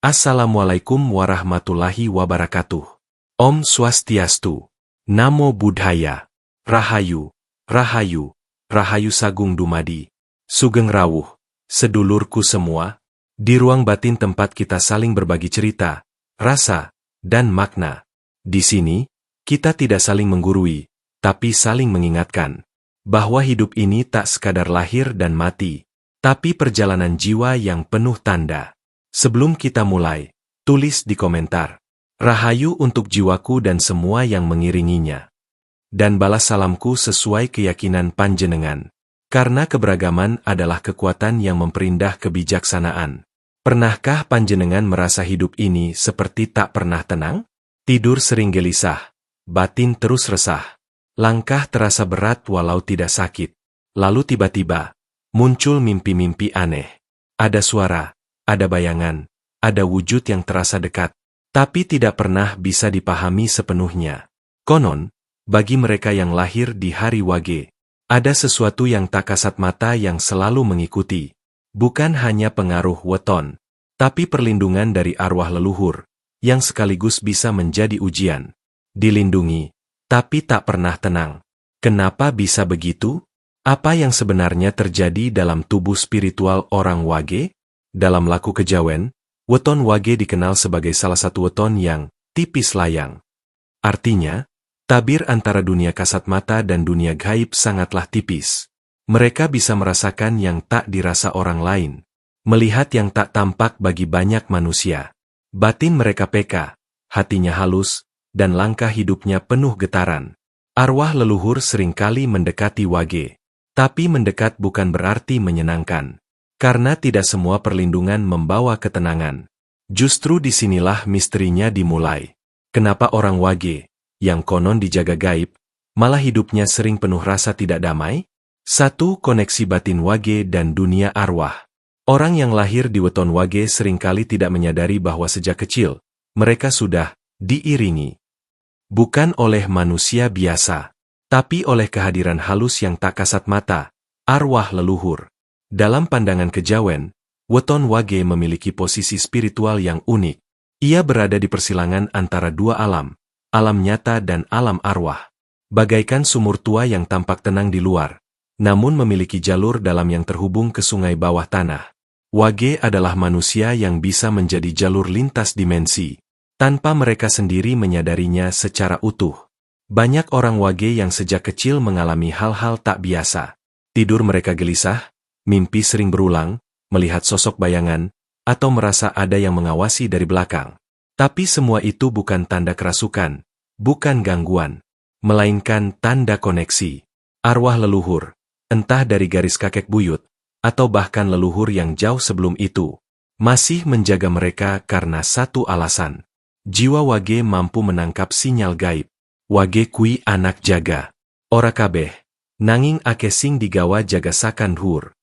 Assalamualaikum warahmatullahi wabarakatuh. Om Swastiastu. Namo Buddhaya. Rahayu, Rahayu, Rahayu Sagung Dumadi. Sugeng Rawuh, sedulurku semua. Di ruang batin tempat kita saling berbagi cerita, rasa, dan makna. Di sini, kita tidak saling menggurui, tapi saling mengingatkan bahwa hidup ini tak sekadar lahir dan mati, tapi perjalanan jiwa yang penuh tanda. Sebelum kita mulai, tulis di komentar, Rahayu untuk jiwaku dan semua yang mengiringinya. Dan balas salamku sesuai keyakinan panjenengan. Karena keberagaman adalah kekuatan yang memperindah kebijaksanaan. Pernahkah panjenengan merasa hidup ini seperti tak pernah tenang? Tidur sering gelisah, batin terus resah. Langkah terasa berat walau tidak sakit. Lalu tiba-tiba, muncul mimpi-mimpi aneh. Ada suara. Ada bayangan, ada wujud yang terasa dekat, tapi tidak pernah bisa dipahami sepenuhnya. Konon, bagi mereka yang lahir di hari Wage, ada sesuatu yang tak kasat mata yang selalu mengikuti. Bukan hanya pengaruh weton, tapi perlindungan dari arwah leluhur, yang sekaligus bisa menjadi ujian. Dilindungi, tapi tak pernah tenang. Kenapa bisa begitu? Apa yang sebenarnya terjadi dalam tubuh spiritual orang Wage? Dalam laku kejawen, weton Wage dikenal sebagai salah satu weton yang tipis layang. Artinya, tabir antara dunia kasat mata dan dunia gaib sangatlah tipis. Mereka bisa merasakan yang tak dirasa orang lain, melihat yang tak tampak bagi banyak manusia. Batin mereka peka, hatinya halus, dan langkah hidupnya penuh getaran. Arwah leluhur seringkali mendekati Wage, tapi mendekat bukan berarti menyenangkan. Karena tidak semua perlindungan membawa ketenangan. Justru disinilah misterinya dimulai. Kenapa orang Wage, yang konon dijaga gaib, malah hidupnya sering penuh rasa tidak damai? 1. Koneksi batin Wage dan dunia arwah. Orang yang lahir di weton Wage seringkali tidak menyadari bahwa sejak kecil, mereka sudah diiringi. Bukan oleh manusia biasa, tapi oleh kehadiran halus yang tak kasat mata, arwah leluhur. Dalam pandangan kejawen, weton Wage memiliki posisi spiritual yang unik. Ia berada di persilangan antara dua alam, alam nyata dan alam arwah. Bagaikan sumur tua yang tampak tenang di luar, namun memiliki jalur dalam yang terhubung ke sungai bawah tanah. Wage adalah manusia yang bisa menjadi jalur lintas dimensi, tanpa mereka sendiri menyadarinya secara utuh. Banyak orang Wage yang sejak kecil mengalami hal-hal tak biasa. Tidur mereka gelisah, mimpi sering berulang, melihat sosok bayangan, atau merasa ada yang mengawasi dari belakang. Tapi semua itu bukan tanda kerasukan, bukan gangguan, melainkan tanda koneksi. Arwah leluhur, entah dari garis kakek buyut, atau bahkan leluhur yang jauh sebelum itu, masih menjaga mereka karena satu alasan. Jiwa Wage mampu menangkap sinyal gaib. Wage kui anak jaga. Ora kabeh, nanging ake sing digawa jaga sakan hur.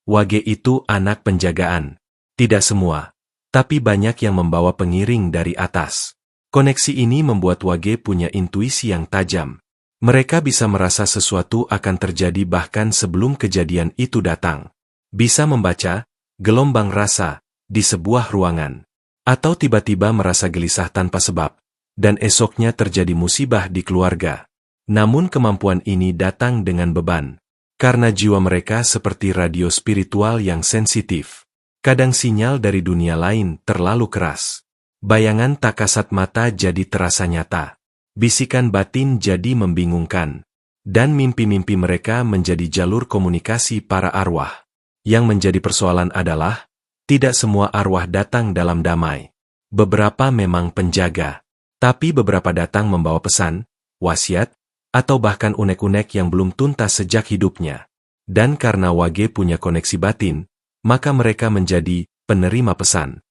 Wage itu anak penjagaan. Tidak semua, tapi banyak yang membawa pengiring dari atas. Koneksi ini membuat Wage punya intuisi yang tajam. Mereka bisa merasa sesuatu akan terjadi bahkan sebelum kejadian itu datang. Bisa membaca gelombang rasa di sebuah ruangan. Atau tiba-tiba merasa gelisah tanpa sebab, dan esoknya terjadi musibah di keluarga. Namun kemampuan ini datang dengan beban. Karena jiwa mereka seperti radio spiritual yang sensitif. Kadang sinyal dari dunia lain terlalu keras. Bayangan tak kasat mata jadi terasa nyata. Bisikan batin jadi membingungkan. Dan mimpi-mimpi mereka menjadi jalur komunikasi para arwah. Yang menjadi persoalan adalah, tidak semua arwah datang dalam damai. Beberapa memang penjaga. Tapi beberapa datang membawa pesan, wasiat, atau bahkan unek-unek yang belum tuntas sejak hidupnya. Dan karena Wage punya koneksi batin, maka mereka menjadi penerima pesan.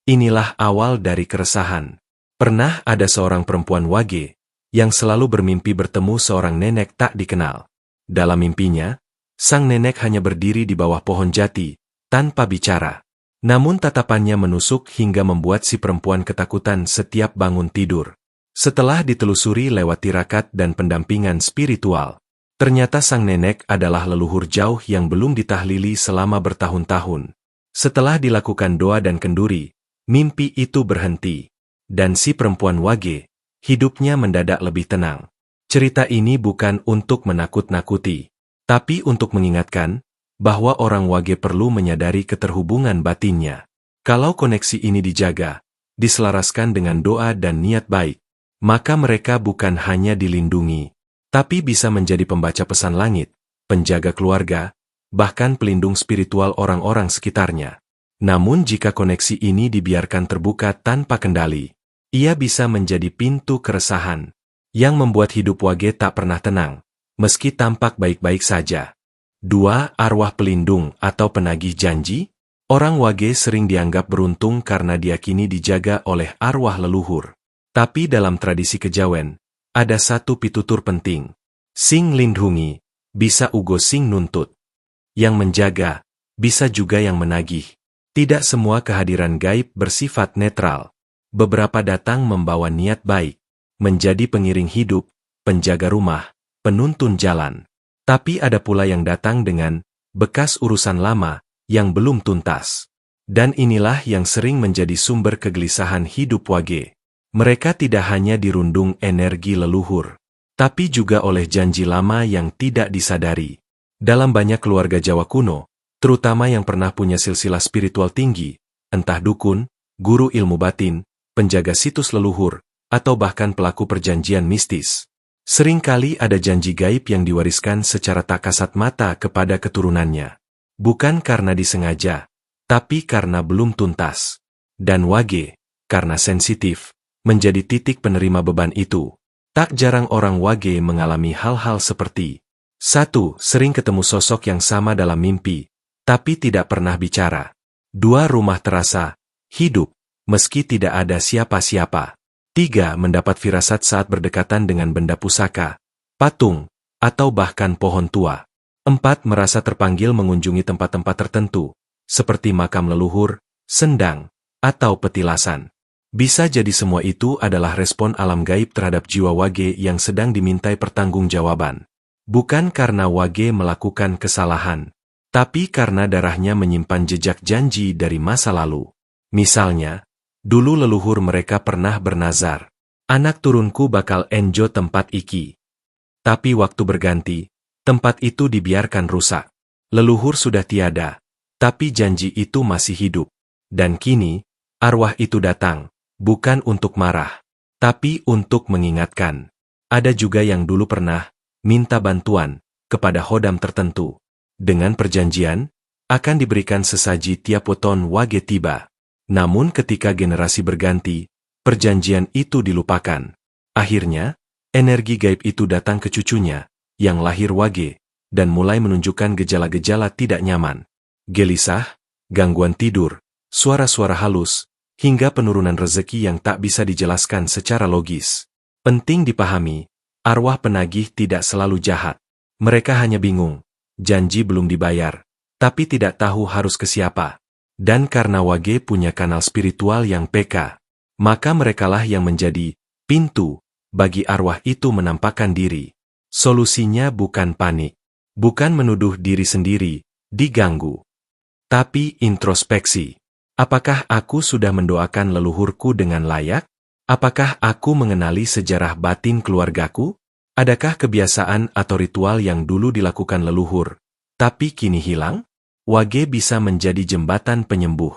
Inilah awal dari keresahan. Pernah ada seorang perempuan Wage, yang selalu bermimpi bertemu seorang nenek tak dikenal. Dalam mimpinya, sang nenek hanya berdiri di bawah pohon jati, tanpa bicara. Namun tatapannya menusuk hingga membuat si perempuan ketakutan setiap bangun tidur. Setelah ditelusuri lewat tirakat dan pendampingan spiritual, ternyata sang nenek adalah leluhur jauh yang belum ditahlili selama bertahun-tahun. Setelah dilakukan doa dan kenduri, Mimpi itu berhenti. Dan si perempuan Wage, hidupnya mendadak lebih tenang. Cerita ini bukan untuk menakut-nakuti, tapi untuk mengingatkan bahwa orang Wage perlu menyadari keterhubungan batinnya. Kalau koneksi ini dijaga, diselaraskan dengan doa dan niat baik, maka mereka bukan hanya dilindungi, tapi bisa menjadi pembaca pesan langit, penjaga keluarga, bahkan pelindung spiritual orang-orang sekitarnya. Namun jika koneksi ini dibiarkan terbuka tanpa kendali, ia bisa menjadi pintu keresahan, yang membuat hidup Wage tak pernah tenang, meski tampak baik-baik saja. 2. Arwah pelindung atau penagih janji. Orang Wage sering dianggap beruntung karena diyakini dijaga oleh arwah leluhur. Tapi dalam tradisi kejawen, ada satu pitutur penting. Sing lindhungi, bisa ugo sing nuntut. Yang menjaga, bisa juga yang menagih. Tidak semua kehadiran gaib bersifat netral. Beberapa datang membawa niat baik, menjadi pengiring hidup, penjaga rumah, penuntun jalan. Tapi ada pula yang datang dengan bekas urusan lama yang belum tuntas. Dan inilah yang sering menjadi sumber kegelisahan hidup Wage. Mereka tidak hanya dirundung energi leluhur, tapi juga oleh janji lama yang tidak disadari. Dalam banyak keluarga Jawa kuno, terutama yang pernah punya silsilah spiritual tinggi, entah dukun, guru ilmu batin, penjaga situs leluhur, atau bahkan pelaku perjanjian mistis. Seringkali ada janji gaib yang diwariskan secara tak kasat mata kepada keturunannya. Bukan karena disengaja, tapi karena belum tuntas. Dan Wage, karena sensitif, menjadi titik penerima beban itu. Tak jarang orang Wage mengalami hal-hal seperti 1. Sering ketemu sosok yang sama dalam mimpi, tapi tidak pernah bicara. 2. Rumah terasa hidup, meski tidak ada siapa-siapa. 3. Mendapat firasat saat berdekatan dengan benda pusaka, patung, atau bahkan pohon tua. 4. Merasa terpanggil mengunjungi tempat-tempat tertentu, seperti makam leluhur, sendang, atau petilasan. Bisa jadi semua itu adalah respon alam gaib terhadap jiwa Wage yang sedang dimintai pertanggungjawaban. Bukan karena Wage melakukan kesalahan, tapi karena darahnya menyimpan jejak janji dari masa lalu. Misalnya, dulu leluhur mereka pernah bernazar, anak turunku bakal enjo tempat iki. Tapi waktu berganti, tempat itu dibiarkan rusak. Leluhur sudah tiada, tapi janji itu masih hidup. Dan kini, arwah itu datang, bukan untuk marah, tapi untuk mengingatkan. Ada juga yang dulu pernah minta bantuan kepada hodam tertentu. Dengan perjanjian, akan diberikan sesaji tiap weton Wage tiba. Namun ketika generasi berganti, perjanjian itu dilupakan. Akhirnya, energi gaib itu datang ke cucunya, yang lahir Wage, dan mulai menunjukkan gejala-gejala tidak nyaman. Gelisah, gangguan tidur, suara-suara halus, hingga penurunan rezeki yang tak bisa dijelaskan secara logis. Penting dipahami, arwah penagih tidak selalu jahat. Mereka hanya bingung, janji belum dibayar, tapi tidak tahu harus ke siapa. Dan karena Wage punya kanal spiritual yang peka, maka merekalah yang menjadi pintu bagi arwah itu menampakkan diri. Solusinya bukan panik, bukan menuduh diri sendiri diganggu, tapi introspeksi. Apakah aku sudah mendoakan leluhurku dengan layak? Apakah aku mengenali sejarah batin keluargaku? Adakah kebiasaan atau ritual yang dulu dilakukan leluhur, tapi kini hilang? Wage bisa menjadi jembatan penyembuh.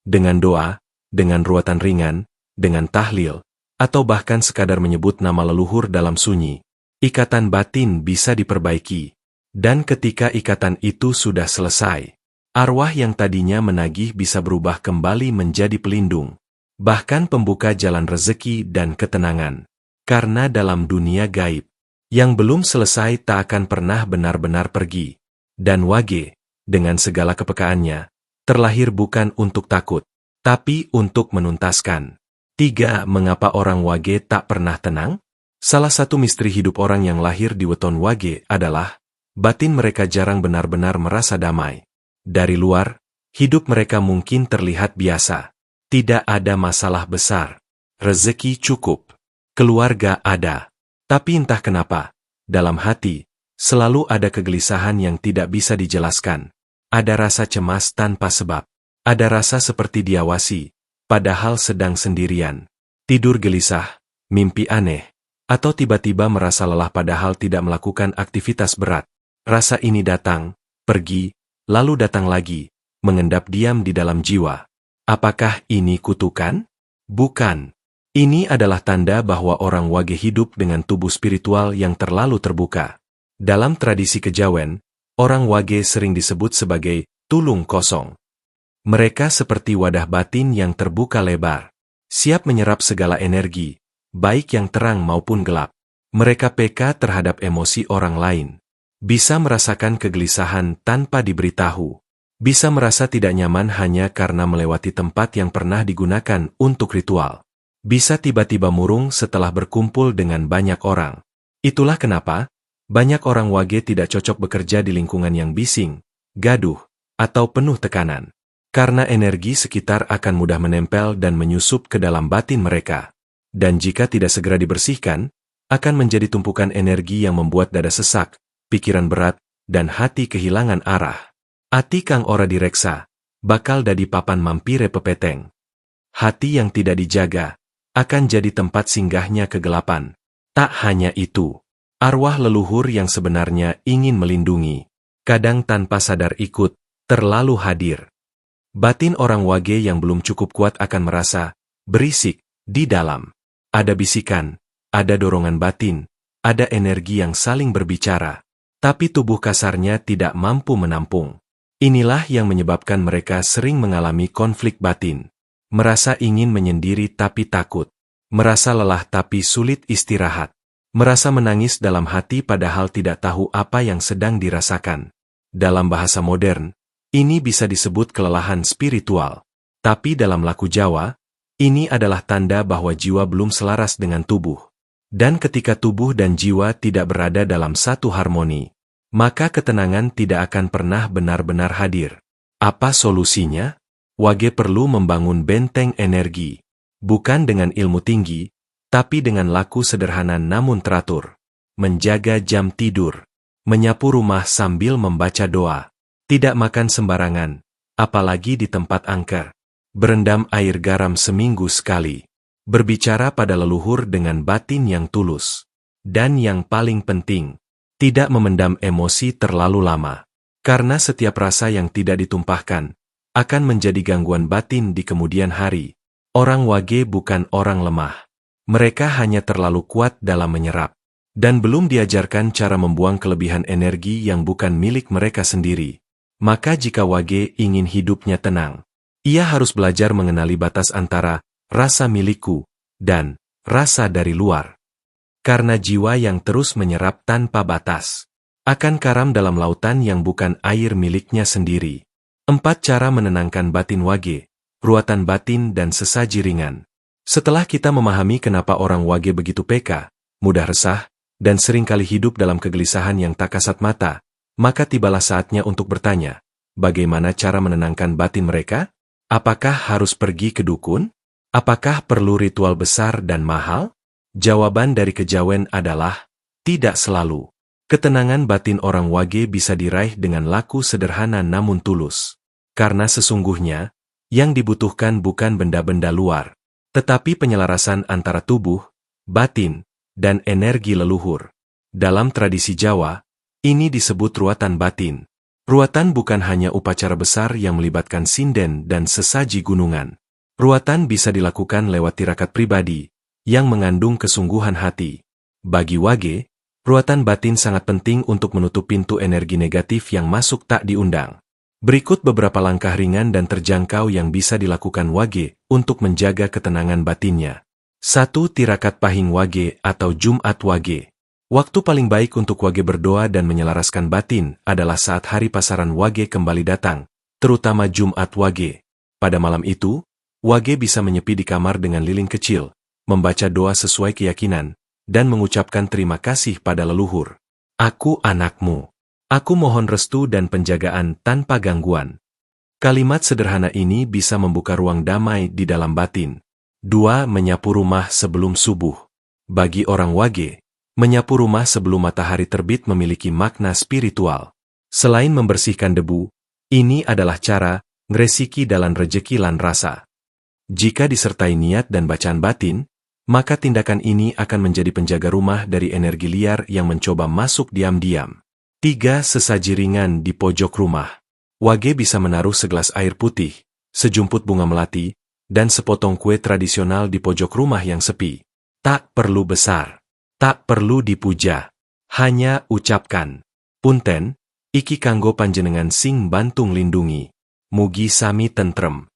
Dengan doa, dengan ruatan ringan, dengan tahlil, atau bahkan sekadar menyebut nama leluhur dalam sunyi. Ikatan batin bisa diperbaiki. Dan ketika ikatan itu sudah selesai, arwah yang tadinya menagih bisa berubah kembali menjadi pelindung. Bahkan pembuka jalan rezeki dan ketenangan. Karena dalam dunia gaib, yang belum selesai tak akan pernah benar-benar pergi. Dan Wage, dengan segala kepekaannya, terlahir bukan untuk takut, tapi untuk menuntaskan. 3. Mengapa orang Wage tak pernah tenang? Salah satu misteri hidup orang yang lahir di weton Wage adalah, batin mereka jarang benar-benar merasa damai. Dari luar, hidup mereka mungkin terlihat biasa. Tidak ada masalah besar. Rezeki cukup. Keluarga ada. Tapi entah kenapa, dalam hati, selalu ada kegelisahan yang tidak bisa dijelaskan. Ada rasa cemas tanpa sebab. Ada rasa seperti diawasi, padahal sedang sendirian. Tidur gelisah, mimpi aneh, atau tiba-tiba merasa lelah padahal tidak melakukan aktivitas berat. Rasa ini datang, pergi, lalu datang lagi, mengendap diam di dalam jiwa. Apakah ini kutukan? Bukan. Ini adalah tanda bahwa orang Wage hidup dengan tubuh spiritual yang terlalu terbuka. Dalam tradisi kejawen, orang Wage sering disebut sebagai tulung kosong. Mereka seperti wadah batin yang terbuka lebar, siap menyerap segala energi, baik yang terang maupun gelap. Mereka peka terhadap emosi orang lain. Bisa merasakan kegelisahan tanpa diberitahu. Bisa merasa tidak nyaman hanya karena melewati tempat yang pernah digunakan untuk ritual. Bisa tiba-tiba murung setelah berkumpul dengan banyak orang. Itulah kenapa banyak orang Wage tidak cocok bekerja di lingkungan yang bising, gaduh, atau penuh tekanan. Karena energi sekitar akan mudah menempel dan menyusup ke dalam batin mereka. Dan jika tidak segera dibersihkan, akan menjadi tumpukan energi yang membuat dada sesak, pikiran berat, dan hati kehilangan arah. Ati kang ora direksa, bakal dadi papan mampire pepeteng. Hati yang tidak dijaga akan jadi tempat singgahnya kegelapan. Tak hanya itu, arwah leluhur yang sebenarnya ingin melindungi, kadang tanpa sadar ikut, terlalu hadir. Batin orang Wage yang belum cukup kuat akan merasa berisik di dalam. Ada bisikan, ada dorongan batin, ada energi yang saling berbicara, tapi tubuh kasarnya tidak mampu menampung. Inilah yang menyebabkan mereka sering mengalami konflik batin. Merasa ingin menyendiri tapi takut. Merasa lelah tapi sulit istirahat. Merasa menangis dalam hati padahal tidak tahu apa yang sedang dirasakan. Dalam bahasa modern, ini bisa disebut kelelahan spiritual. Tapi dalam laku Jawa, ini adalah tanda bahwa jiwa belum selaras dengan tubuh. Dan ketika tubuh dan jiwa tidak berada dalam satu harmoni, maka ketenangan tidak akan pernah benar-benar hadir. Apa solusinya? Wage perlu membangun benteng energi, bukan dengan ilmu tinggi, tapi dengan laku sederhana namun teratur. Menjaga jam tidur, menyapu rumah sambil membaca doa, tidak makan sembarangan, apalagi di tempat angker. Berendam air garam seminggu sekali, berbicara pada leluhur dengan batin yang tulus. Dan yang paling penting, tidak memendam emosi terlalu lama. Karena setiap rasa yang tidak ditumpahkan akan menjadi gangguan batin di kemudian hari. Orang Wage bukan orang lemah. Mereka hanya terlalu kuat dalam menyerap. Dan belum diajarkan cara membuang kelebihan energi yang bukan milik mereka sendiri. Maka jika Wage ingin hidupnya tenang, ia harus belajar mengenali batas antara rasa milikku dan rasa dari luar. Karena jiwa yang terus menyerap tanpa batas akan karam dalam lautan yang bukan air miliknya sendiri. 4 cara menenangkan batin Wage, ruatan batin dan sesaji ringan. Setelah kita memahami kenapa orang Wage begitu peka, mudah resah, dan seringkali hidup dalam kegelisahan yang tak kasat mata, maka tibalah saatnya untuk bertanya, bagaimana cara menenangkan batin mereka? Apakah harus pergi ke dukun? Apakah perlu ritual besar dan mahal? Jawaban dari kejawen adalah, tidak selalu. Ketenangan batin orang Wage bisa diraih dengan laku sederhana namun tulus. Karena sesungguhnya, yang dibutuhkan bukan benda-benda luar, tetapi penyelarasan antara tubuh, batin, dan energi leluhur. Dalam tradisi Jawa, ini disebut ruatan batin. Ruatan bukan hanya upacara besar yang melibatkan sinden dan sesaji gunungan. Ruatan bisa dilakukan lewat tirakat pribadi, yang mengandung kesungguhan hati. Bagi Wage, ruatan batin sangat penting untuk menutup pintu energi negatif yang masuk tak diundang. Berikut beberapa langkah ringan dan terjangkau yang bisa dilakukan Wage untuk menjaga ketenangan batinnya. 1. Tirakat Pahing Wage atau Jumat Wage. Waktu paling baik untuk Wage berdoa dan menyelaraskan batin adalah saat hari pasaran Wage kembali datang, terutama Jumat Wage. Pada malam itu, Wage bisa menyepi di kamar dengan lilin kecil, membaca doa sesuai keyakinan, dan mengucapkan terima kasih pada leluhur. Aku anakmu. Aku mohon restu dan penjagaan tanpa gangguan. Kalimat sederhana ini bisa membuka ruang damai di dalam batin. 2. Menyapu rumah sebelum subuh. Bagi orang Wage, menyapu rumah sebelum matahari terbit memiliki makna spiritual. Selain membersihkan debu, ini adalah cara ngresiki dalam rejeki lan rasa. Jika disertai niat dan bacaan batin, maka tindakan ini akan menjadi penjaga rumah dari energi liar yang mencoba masuk diam-diam. 3. Sesaji ringan di pojok rumah. Wage bisa menaruh segelas air putih, sejumput bunga melati, dan sepotong kue tradisional di pojok rumah yang sepi. Tak perlu besar. Tak perlu dipuja. Hanya ucapkan, "Punten, iki kanggo panjenengan sing bantung lindungi. Mugi sami tentrem."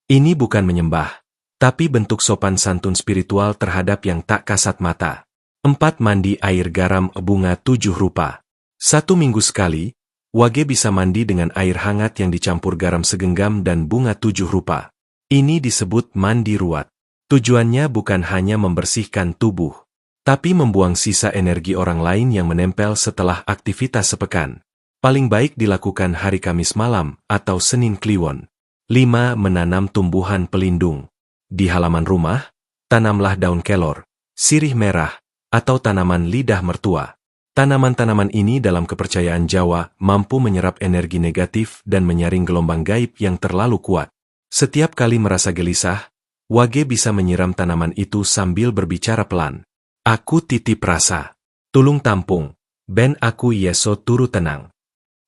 Ini bukan menyembah, tapi bentuk sopan santun spiritual terhadap yang tak kasat mata. 4. Mandi air garam bunga 7 rupa. 1 minggu sekali, Wage bisa mandi dengan air hangat yang dicampur garam segenggam dan bunga 7 rupa. Ini disebut mandi ruat. Tujuannya bukan hanya membersihkan tubuh, tapi membuang sisa energi orang lain yang menempel setelah aktivitas sepekan. Paling baik dilakukan hari Kamis malam atau Senin Kliwon. 5. Menanam tumbuhan pelindung. Di halaman rumah, tanamlah daun kelor, sirih merah, atau tanaman lidah mertua. Tanaman-tanaman ini dalam kepercayaan Jawa mampu menyerap energi negatif dan menyaring gelombang gaib yang terlalu kuat. Setiap kali merasa gelisah, Wage bisa menyiram tanaman itu sambil berbicara pelan. "Aku titip rasa. Tulung tampung. Ben aku yeso turu tenang."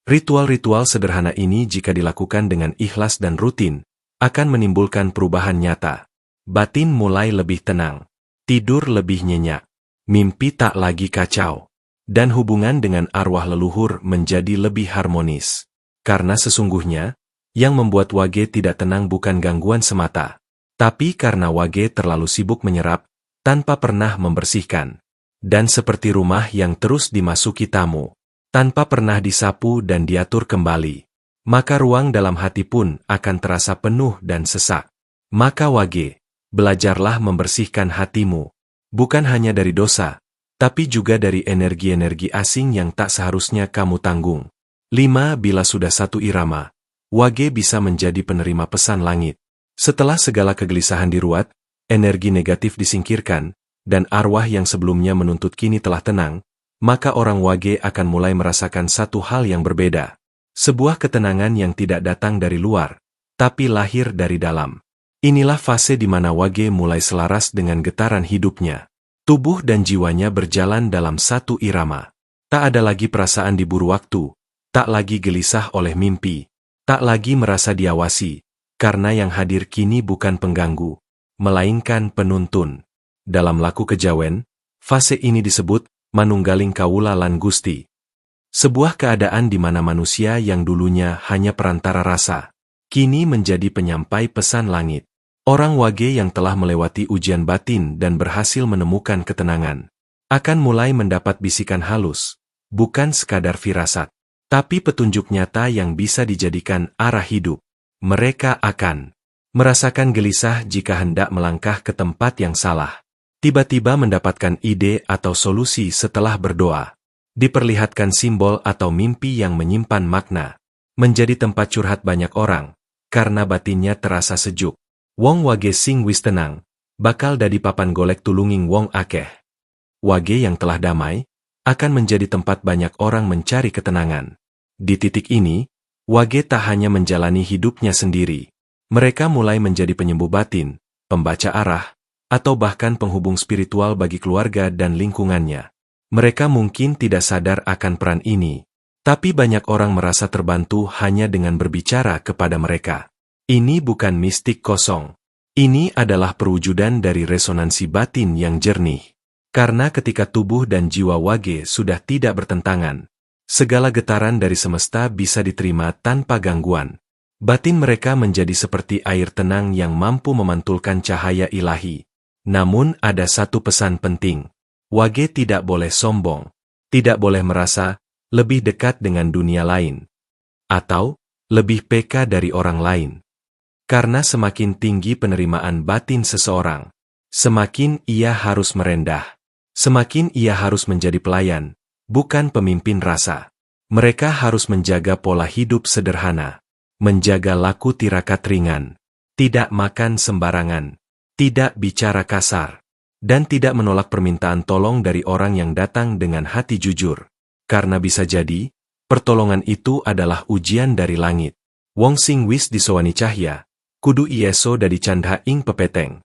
Ritual-ritual sederhana ini jika dilakukan dengan ikhlas dan rutin, akan menimbulkan perubahan nyata. Batin mulai lebih tenang. Tidur lebih nyenyak. Mimpi tak lagi kacau. Dan hubungan dengan arwah leluhur menjadi lebih harmonis. Karena sesungguhnya, yang membuat Wage tidak tenang bukan gangguan semata, tapi karena Wage terlalu sibuk menyerap, tanpa pernah membersihkan. Dan seperti rumah yang terus dimasuki tamu, tanpa pernah disapu dan diatur kembali, maka ruang dalam hati pun akan terasa penuh dan sesak. Maka Wage, belajarlah membersihkan hatimu, bukan hanya dari dosa, tapi juga dari energi-energi asing yang tak seharusnya kamu tanggung. 5. Bila sudah satu irama, Wage bisa menjadi penerima pesan langit. Setelah segala kegelisahan diruat, energi negatif disingkirkan, dan arwah yang sebelumnya menuntut kini telah tenang, maka orang Wage akan mulai merasakan satu hal yang berbeda. Sebuah ketenangan yang tidak datang dari luar, tapi lahir dari dalam. Inilah fase di mana Wage mulai selaras dengan getaran hidupnya. Tubuh dan jiwanya berjalan dalam satu irama. Tak ada lagi perasaan diburu waktu, tak lagi gelisah oleh mimpi, tak lagi merasa diawasi, karena yang hadir kini bukan pengganggu, melainkan penuntun. Dalam laku kejawen, fase ini disebut manunggaling kawula lan Gusti. Sebuah keadaan di mana manusia yang dulunya hanya perantara rasa, kini menjadi penyampai pesan langit. Orang Wage yang telah melewati ujian batin dan berhasil menemukan ketenangan, akan mulai mendapat bisikan halus, bukan sekadar firasat, tapi petunjuk nyata yang bisa dijadikan arah hidup. Mereka akan merasakan gelisah jika hendak melangkah ke tempat yang salah. Tiba-tiba mendapatkan ide atau solusi setelah berdoa. Diperlihatkan simbol atau mimpi yang menyimpan makna. Menjadi tempat curhat banyak orang, karena batinnya terasa sejuk. Wong Wage sing wis tenang, bakal dadi papan golek tulunging wong akeh. Wage yang telah damai, akan menjadi tempat banyak orang mencari ketenangan. Di titik ini, Wage tak hanya menjalani hidupnya sendiri. Mereka mulai menjadi penyembuh batin, pembaca arah, atau bahkan penghubung spiritual bagi keluarga dan lingkungannya. Mereka mungkin tidak sadar akan peran ini, tapi banyak orang merasa terbantu hanya dengan berbicara kepada mereka. Ini bukan mistik kosong. Ini adalah perwujudan dari resonansi batin yang jernih. Karena ketika tubuh dan jiwa Wage sudah tidak bertentangan, segala getaran dari semesta bisa diterima tanpa gangguan. Batin mereka menjadi seperti air tenang yang mampu memantulkan cahaya ilahi. Namun ada satu pesan penting. Wage tidak boleh sombong, tidak boleh merasa lebih dekat dengan dunia lain, atau lebih peka dari orang lain. Karena semakin tinggi penerimaan batin seseorang, semakin ia harus merendah. Semakin ia harus menjadi pelayan, bukan pemimpin rasa. Mereka harus menjaga pola hidup sederhana, menjaga laku tirakat ringan, tidak makan sembarangan, tidak bicara kasar, dan tidak menolak permintaan tolong dari orang yang datang dengan hati jujur. Karena bisa jadi, pertolongan itu adalah ujian dari langit. Wong sing wis disowani cahya, Kudu ieso dari candha ing pepeteng.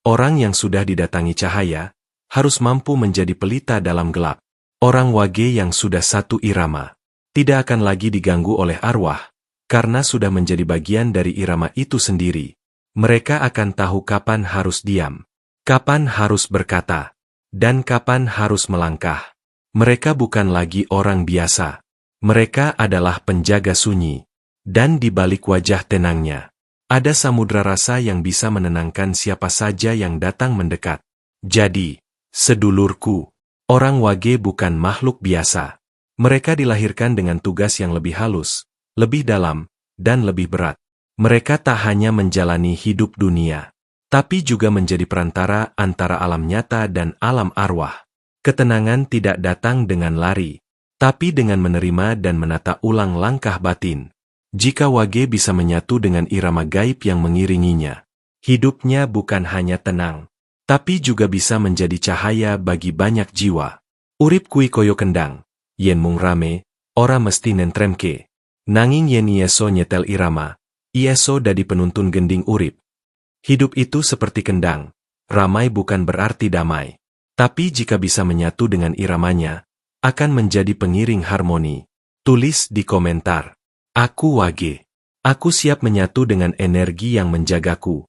Orang yang sudah didatangi cahaya, harus mampu menjadi pelita dalam gelap. Orang wage yang sudah satu irama, tidak akan lagi diganggu oleh arwah, karena sudah menjadi bagian dari irama itu sendiri. Mereka akan tahu kapan harus diam, kapan harus berkata, dan kapan harus melangkah. Mereka bukan lagi orang biasa. Mereka adalah penjaga sunyi. Dan di balik wajah tenangnya, ada samudra rasa yang bisa menenangkan siapa saja yang datang mendekat. Jadi, sedulurku, orang wage bukan makhluk biasa. Mereka dilahirkan dengan tugas yang lebih halus, lebih dalam, dan lebih berat. Mereka tak hanya menjalani hidup dunia, tapi juga menjadi perantara antara alam nyata dan alam arwah. Ketenangan tidak datang dengan lari, tapi dengan menerima dan menata ulang langkah batin. Jika wage bisa menyatu dengan irama gaib yang mengiringinya, hidupnya bukan hanya tenang, tapi juga bisa menjadi cahaya bagi banyak jiwa. Urip kui koyo kendang, yen mung rame, ora mesti nentremke. Nanging yen ieso nyetel irama, ieso dadi penuntun gending urip. Hidup itu seperti kendang, ramai bukan berarti damai. Tapi jika bisa menyatu dengan iramanya, akan menjadi pengiring harmoni. Tulis di komentar. Aku wage. Aku siap menyatu dengan energi yang menjagaku.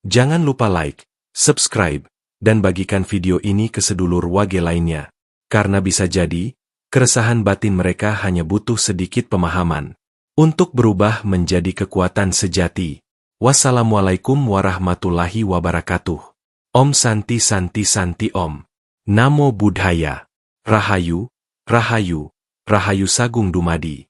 Jangan lupa like, subscribe, dan bagikan video ini ke sedulur wage lainnya. Karena bisa jadi, keresahan batin mereka hanya butuh sedikit pemahaman untuk berubah menjadi kekuatan sejati. Wassalamualaikum warahmatullahi wabarakatuh. Om Santi Santi Santi Om. Namo Buddhaya. Rahayu, Rahayu, Rahayu Sagung Dumadi.